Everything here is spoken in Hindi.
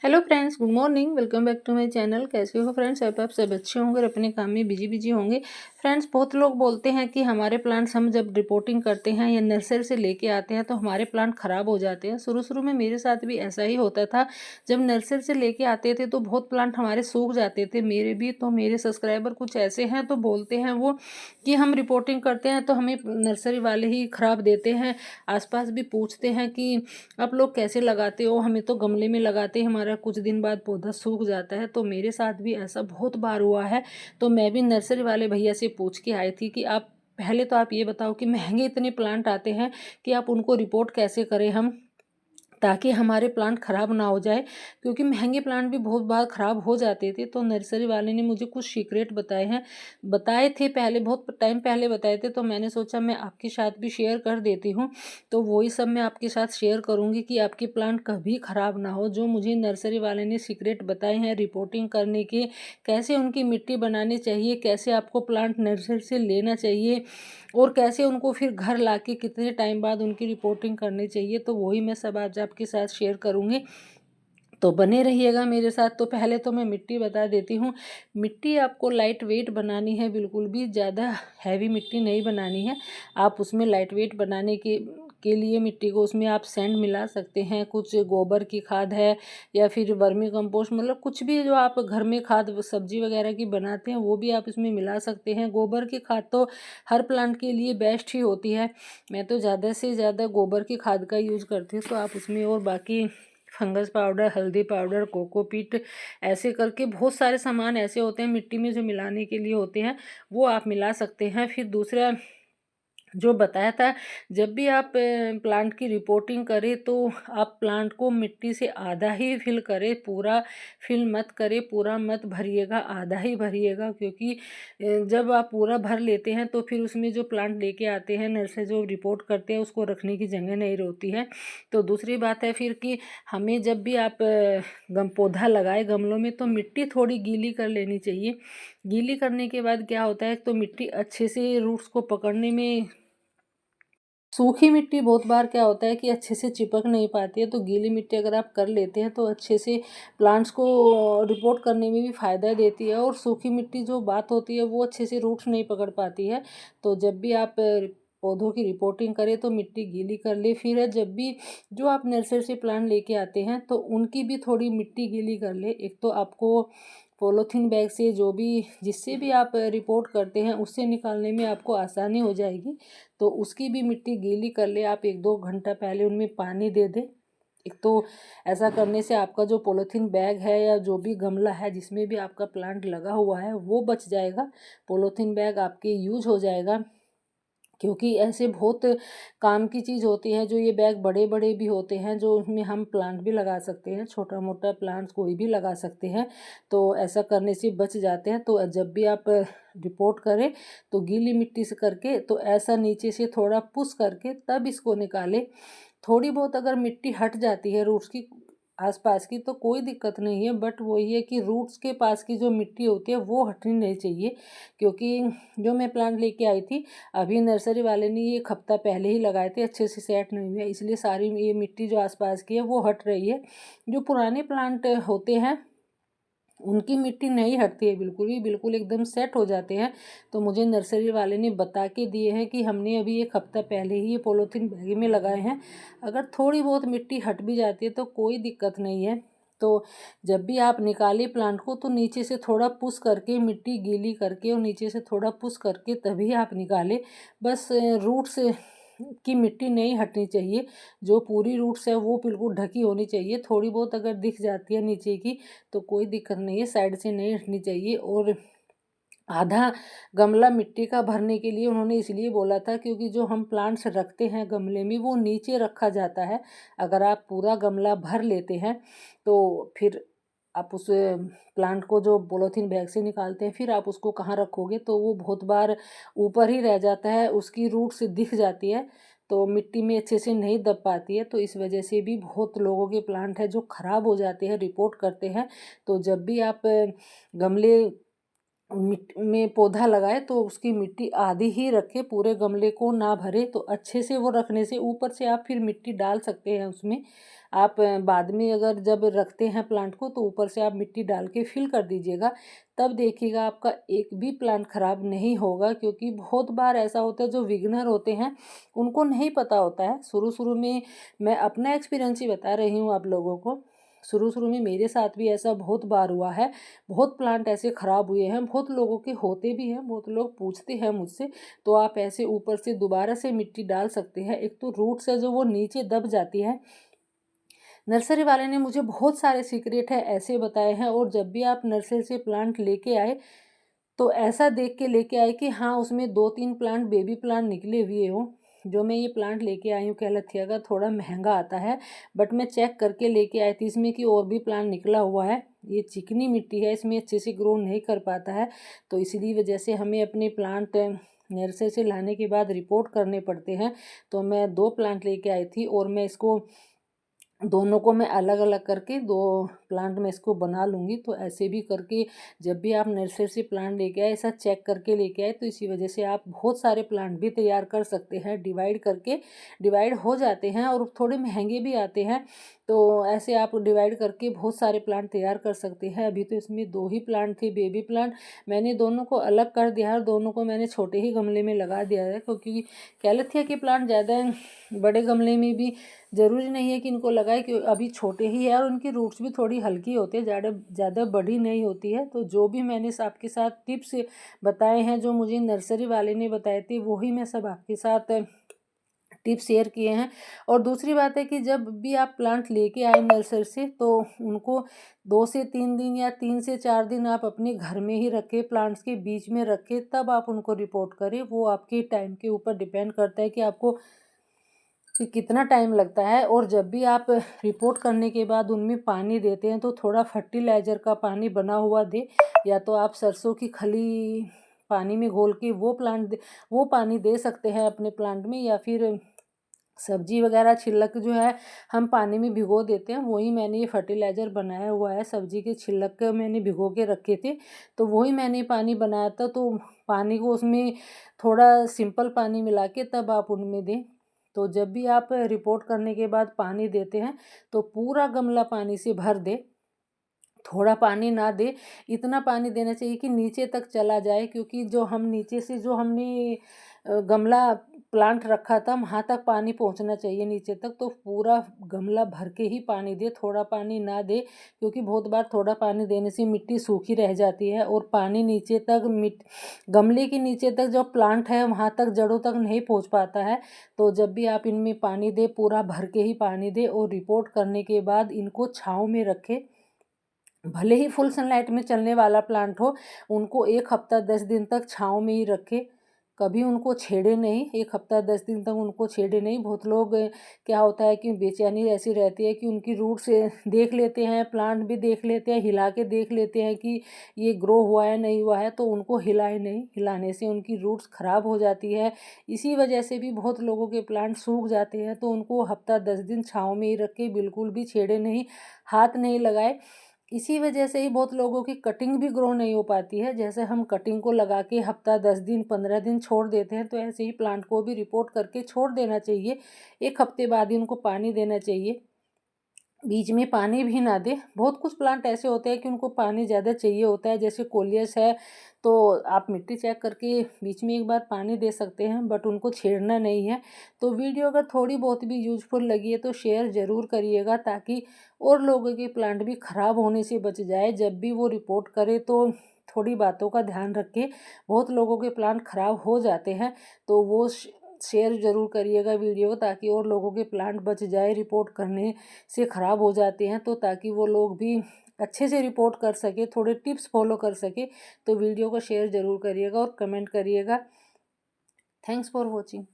Hello friends, good morning. Welcome back to my channel. कैसे हो फ्रेंड्स? आप सब अच्छे होंगे और अपने काम में बिजी होंगे। फ्रेंड्स, बहुत लोग बोलते हैं कि हमारे प्लांट्स हम जब रिपोर्टिंग करते हैं या नर्सरी से लेके आते हैं तो हमारे प्लांट ख़राब हो जाते हैं। शुरू में मेरे साथ भी ऐसा ही होता था। जब नर्सरी से लेके आते थे तो बहुत प्लांट हमारे सूख जाते थे, मेरे भी। तो मेरे सब्सक्राइबर कुछ ऐसे हैं तो बोलते हैं वो कि हम रिपोर्टिंग करते हैं तो हमें नर्सरी वाले ही ख़राब देते हैं। आसपास भी पूछते हैं कि आप लोग कैसे लगाते हो, हमें तो गमले में लगाते हैं, हमारा कुछ दिन बाद पौधा सूख जाता है। तो मेरे साथ भी ऐसा बहुत बार हुआ है। तो मैं भी नर्सरी वाले भैया से पूछ के आई थी कि आप पहले तो आप ये बताओ कि महंगे इतने प्लांट आते हैं कि आप उनको रिपोर्ट कैसे करें हम, ताकि हमारे प्लांट ख़राब ना हो जाए। क्योंकि महंगे प्लांट भी बहुत बार ख़राब हो जाते थे। तो नर्सरी वाले ने मुझे कुछ सीक्रेट बताए थे पहले, बहुत टाइम पहले बताए थे। तो मैंने सोचा मैं आपके साथ भी शेयर कर देती हूँ। तो वही सब मैं आपके साथ शेयर करूँगी कि आपके प्लांट कभी ख़राब ना हो। जो मुझे नर्सरी वाले ने सीक्रेट बताए हैं रिपोर्टिंग करने के, कैसे उनकी मिट्टी बनानी चाहिए, कैसे आपको प्लांट नर्सरी से लेना चाहिए और कैसे उनको फिर घर लाके कितने टाइम बाद उनकी रिपोर्टिंग करनी चाहिए, तो वही मैं सब आज आपके साथ शेयर करूँगी। तो बने रहिएगा मेरे साथ। तो पहले तो मैं मिट्टी बता देती हूँ। मिट्टी आपको लाइट वेट बनानी है, बिल्कुल भी ज़्यादा हैवी मिट्टी नहीं बनानी है। आप उसमें लाइट वेट बनाने के लिए मिट्टी को उसमें आप सैंड मिला सकते हैं, कुछ गोबर की खाद है या फिर वर्मी कंपोस्ट, मतलब कुछ भी जो आप घर में खाद सब्जी वगैरह की बनाते हैं वो भी आप इसमें मिला सकते हैं। गोबर की खाद तो हर प्लांट के लिए बेस्ट ही होती है। मैं तो ज़्यादा से ज़्यादा गोबर की खाद का यूज़ करती हूँ। तो आप उसमें और बाकी फंगस पाउडर, हल्दी पाउडर, कोकोपीट, ऐसे करके बहुत सारे सामान ऐसे होते हैं मिट्टी में जो मिलाने के लिए होते हैं, वो आप मिला सकते हैं। फिर दूसरा जो बताया था, जब भी आप प्लांट की रिपोर्टिंग करें तो आप प्लांट को मिट्टी से आधा ही फिल करें, पूरा फिल मत करें, पूरा मत भरिएगा, आधा ही भरिएगा। क्योंकि जब आप पूरा भर लेते हैं तो फिर उसमें जो प्लांट लेके आते हैं नर्सरी जो रिपोर्ट करते हैं उसको रखने की जगह नहीं होती है। तो दूसरी बात है फिर कि हमें जब भी आप गम पौधा लगाए गमलों में तो मिट्टी थोड़ी गीली कर लेनी चाहिए। गीली करने के बाद क्या होता है, तो मिट्टी अच्छे से रूट्स को पकड़ने में, सूखी मिट्टी बहुत बार क्या होता है कि अच्छे से चिपक नहीं पाती है। तो गीली मिट्टी अगर आप कर लेते हैं तो अच्छे से प्लांट्स को रिपोर्ट करने में भी फ़ायदा देती है। और सूखी मिट्टी जो बात होती है वो अच्छे से रूट्स नहीं पकड़ पाती है। तो जब भी आप पौधों की रिपोर्टिंग करें तो मिट्टी गीली कर ले। फिर जब भी जो आप नर्सरी से प्लांट लेके आते हैं तो उनकी भी थोड़ी मिट्टी गीली कर ले। एक तो आपको पॉलीथीन बैग से जो भी जिससे भी आप रिपोर्ट करते हैं उससे निकालने में आपको आसानी हो जाएगी। तो उसकी भी मिट्टी गीली कर ले आप, 1-2 घंटा पहले उनमें पानी दे दें। एक तो ऐसा करने से आपका जो पॉलीथीन बैग है या जो भी गमला है जिसमें भी आपका प्लांट लगा हुआ है वो बच जाएगा, पॉलीथीन बैग आपके यूज हो जाएगा। क्योंकि ऐसे बहुत काम की चीज़ होती है जो ये बैग बड़े बड़े भी होते हैं, जो उसमें हम प्लांट भी लगा सकते हैं, छोटा मोटा प्लांट कोई भी लगा सकते हैं। तो ऐसा करने से बच जाते हैं। तो जब भी आप रिपोर्ट करें तो गीली मिट्टी से करके, तो ऐसा नीचे से थोड़ा पुश करके तब इसको निकालें। थोड़ी बहुत अगर मिट्टी हट जाती है रूट्स की आसपास की तो कोई दिक्कत नहीं है, बट वही है कि रूट्स के पास की जो मिट्टी होती है वो हटनी नहीं चाहिए। क्योंकि जो मैं प्लांट लेके आई थी, अभी नर्सरी वाले ने ये 1 हफ्ता पहले ही लगाए थे, अच्छे से सेट नहीं हुए, इसलिए सारी ये मिट्टी जो आसपास की है वो हट रही है। जो पुराने प्लांट होते हैं उनकी मिट्टी नहीं हटती है बिल्कुल भी, बिल्कुल एकदम सेट हो जाते हैं। तो मुझे नर्सरी वाले ने बता के दिए हैं कि हमने अभी 1 हफ्ता पहले ही ये पॉलीथीन बैग में लगाए हैं। अगर थोड़ी बहुत मिट्टी हट भी जाती है तो कोई दिक्कत नहीं है। तो जब भी आप निकालें प्लांट को तो नीचे से थोड़ा पुश करके, मिट्टी गीली करके और नीचे से थोड़ा पुश करके तभी आप निकालें। बस रूट्स की मिट्टी नहीं हटनी चाहिए, जो पूरी रूट्स है वो बिल्कुल ढकी होनी चाहिए। थोड़ी बहुत अगर दिख जाती है नीचे की तो कोई दिक्कत नहीं है, साइड से नहीं हटनी चाहिए। और आधा गमला मिट्टी का भरने के लिए उन्होंने इसलिए बोला था क्योंकि जो हम प्लांट्स रखते हैं गमले में वो नीचे रखा जाता है। अगर आप पूरा गमला भर लेते हैं तो फिर आप उस प्लांट को जो पॉलीथीन बैग से निकालते हैं फिर आप उसको कहाँ रखोगे, तो वो बहुत बार ऊपर ही रह जाता है, उसकी रूट्स दिख जाती है तो मिट्टी में अच्छे से नहीं दब पाती है। तो इस वजह से भी बहुत लोगों के प्लांट है जो ख़राब हो जाते हैं, रिपोर्ट करते हैं। तो जब भी आप गमले मिट्टी में पौधा लगाए तो उसकी मिट्टी आधी ही रखे, पूरे गमले को ना भरे। तो अच्छे से वो रखने से ऊपर से आप फिर मिट्टी डाल सकते हैं उसमें। आप बाद में अगर जब रखते हैं प्लांट को तो ऊपर से आप मिट्टी डाल के फिल कर दीजिएगा, तब देखिएगा आपका एक भी प्लांट खराब नहीं होगा। क्योंकि बहुत बार ऐसा होता है जो बिगनर होते हैं उनको नहीं पता होता है। शुरू शुरू में, मैं अपना एक्सपीरियंस ही बता रही हूँ आप लोगों को, शुरू शुरू में मेरे साथ भी ऐसा बहुत बार हुआ है। बहुत प्लांट ऐसे ख़राब हुए हैं, बहुत लोगों के होते भी हैं, बहुत लोग पूछते हैं मुझसे। तो आप ऐसे ऊपर से दोबारा से मिट्टी डाल सकते हैं। एक तो रूट से जो वो नीचे दब जाती है। नर्सरी वाले ने मुझे बहुत सारे सीक्रेट है ऐसे बताए हैं। और जब भी आप नर्सरी से प्लांट लेके आए तो ऐसा देख के लेके आए कि हाँ उसमें 2-3 प्लांट बेबी प्लांट निकले हुए हों। जो मैं ये प्लांट लेके आई हूँ कैलेथिया का, थोड़ा महंगा आता है, बट मैं चेक करके लेके आई थी इसमें कि और भी प्लांट निकला हुआ है। ये चिकनी मिट्टी है, इसमें अच्छे से ग्रो नहीं कर पाता है। तो इसीलिए वजह से हमें अपने प्लांट नर्सरी से लाने के बाद रिपोर्ट करने पड़ते हैं। तो मैं 2 प्लांट लेके आई थी और मैं इसको दोनों को मैं अलग अलग करके 2 प्लांट में इसको बना लूँगी। तो ऐसे भी करके जब भी आप नर्सरी से प्लांट लेके आए, ऐसा चेक करके लेके आए, तो इसी वजह से आप बहुत सारे प्लांट भी तैयार कर सकते हैं। डिवाइड करके डिवाइड हो जाते हैं और थोड़े महंगे भी आते हैं। तो ऐसे आप डिवाइड करके बहुत सारे प्लांट तैयार कर सकते हैं। अभी तो इसमें 2 ही प्लांट थे बेबी प्लांट, मैंने दोनों को अलग कर दिया है। दोनों को मैंने छोटे ही गमले में लगा दिया है, क्योंकि कैलेथिया के प्लांट ज़्यादा बड़े गमले में भी ज़रूरी नहीं है कि इनको लगाए, कि अभी छोटे ही है और उनकी रूट्स भी थोड़ी हल्की होती है, ज़्यादा बड़ी नहीं होती है। तो जो भी मैंने आपके साथ टिप्स बताए हैं, जो मुझे नर्सरी वाले ने बताए थे, वही मैं सब आपके साथ टिप्स शेयर किए हैं। और दूसरी बात है कि जब भी आप प्लांट लेके आए नर्सरी से तो उनको 2 से 3 दिन या 3 से 4 दिन आप अपने घर में ही रखें, प्लांट्स के बीच में रखें, तब आप उनको रिपोर्ट करें। वो आपके टाइम के ऊपर डिपेंड करता है कि आपको कि कितना टाइम लगता है। और जब भी आप रिपोर्ट करने के बाद उनमें पानी देते हैं तो थोड़ा फर्टिलाइज़र का पानी बना हुआ दे, या तो आप सरसों की खली पानी में घोल के वो पानी दे सकते हैं अपने प्लांट में। या फिर सब्जी वगैरह छिलक जो है हम पानी में भिगो देते हैं, वही मैंने ये फर्टिलाइज़र बनाया हुआ है। सब्जी के छिलक के मैंने भिगो के रखे थे, तो वही मैंने पानी बनाया था। तो पानी को उसमें थोड़ा सिंपल पानी मिला के तब आप उनमें दें। तो जब भी आप रिपोर्ट करने के बाद पानी देते हैं तो पूरा गमला पानी से भर दें, थोड़ा पानी ना दे। इतना पानी देना चाहिए कि नीचे तक चला जाए, क्योंकि जो हम नीचे से जो हमने गमला प्लांट रखा था वहाँ तक पानी पहुँचना चाहिए नीचे तक। तो पूरा गमला भर के ही पानी दे, थोड़ा पानी ना दे। क्योंकि बहुत बार थोड़ा पानी देने से मिट्टी सूखी रह जाती है और पानी नीचे तक गमले के नीचे तक जो प्लांट है वहाँ तक जड़ों तक नहीं पहुँच पाता है। तो जब भी आप इनमें पानी दे, पूरा भर के ही पानी दे। और रिपोर्ट करने के बाद इनको छाँव में रखें। भले ही फुल सनलाइट में चलने वाला प्लांट हो, उनको 1 हफ्ता 10 दिन तक छाँव में ही रखें। कभी उनको छेड़े नहीं, 1 हफ्ता 10 दिन तक उनको छेड़े नहीं। बहुत लोग क्या होता है कि बेचैनी ऐसी रहती है कि उनकी रूट्स देख लेते हैं, प्लांट भी देख लेते हैं, हिला के देख लेते हैं कि ये ग्रो हुआ है नहीं हुआ है, तो उनको हिलाए नहीं। हिलाने से उनकी रूट्स ख़राब हो जाती है। इसी वजह से भी बहुत लोगों के प्लांट सूख जाते हैं। तो उनको हफ्ता 10 दिन छाँव में ही रखें, बिल्कुल भी छेड़े नहीं, हाथ नहीं लगाए। इसी वजह से ही बहुत लोगों की कटिंग भी ग्रो नहीं हो पाती है। जैसे हम कटिंग को लगा के हफ्ता 10 दिन 15 दिन छोड़ देते हैं, तो ऐसे ही प्लांट को भी रिपोर्ट करके छोड़ देना चाहिए। 1 हफ्ते बाद ही उनको पानी देना चाहिए, बीच में पानी भी ना दे। बहुत कुछ प्लांट ऐसे होते हैं कि उनको पानी ज़्यादा चाहिए होता है, जैसे कोलियस है, तो आप मिट्टी चेक करके बीच में एक बार पानी दे सकते हैं, बट उनको छेड़ना नहीं है। तो वीडियो अगर थोड़ी बहुत भी यूजफुल लगी है तो शेयर ज़रूर करिएगा, ताकि और लोगों के प्लांट भी ख़राब होने से बच जाए। जब भी वो रिपोर्ट करे तो थोड़ी बातों का ध्यान रखें। बहुत लोगों के प्लांट ख़राब हो जाते हैं, तो वो शेयर ज़रूर करिएगा वीडियो, ताकि और लोगों के प्लांट बच जाए। रिपोर्ट करने से ख़राब हो जाते हैं, तो ताकि वो लोग भी अच्छे से रिपोर्ट कर सके, थोड़े टिप्स फॉलो कर सके। तो वीडियो को शेयर ज़रूर करिएगा और कमेंट करिएगा। Thanks for watching.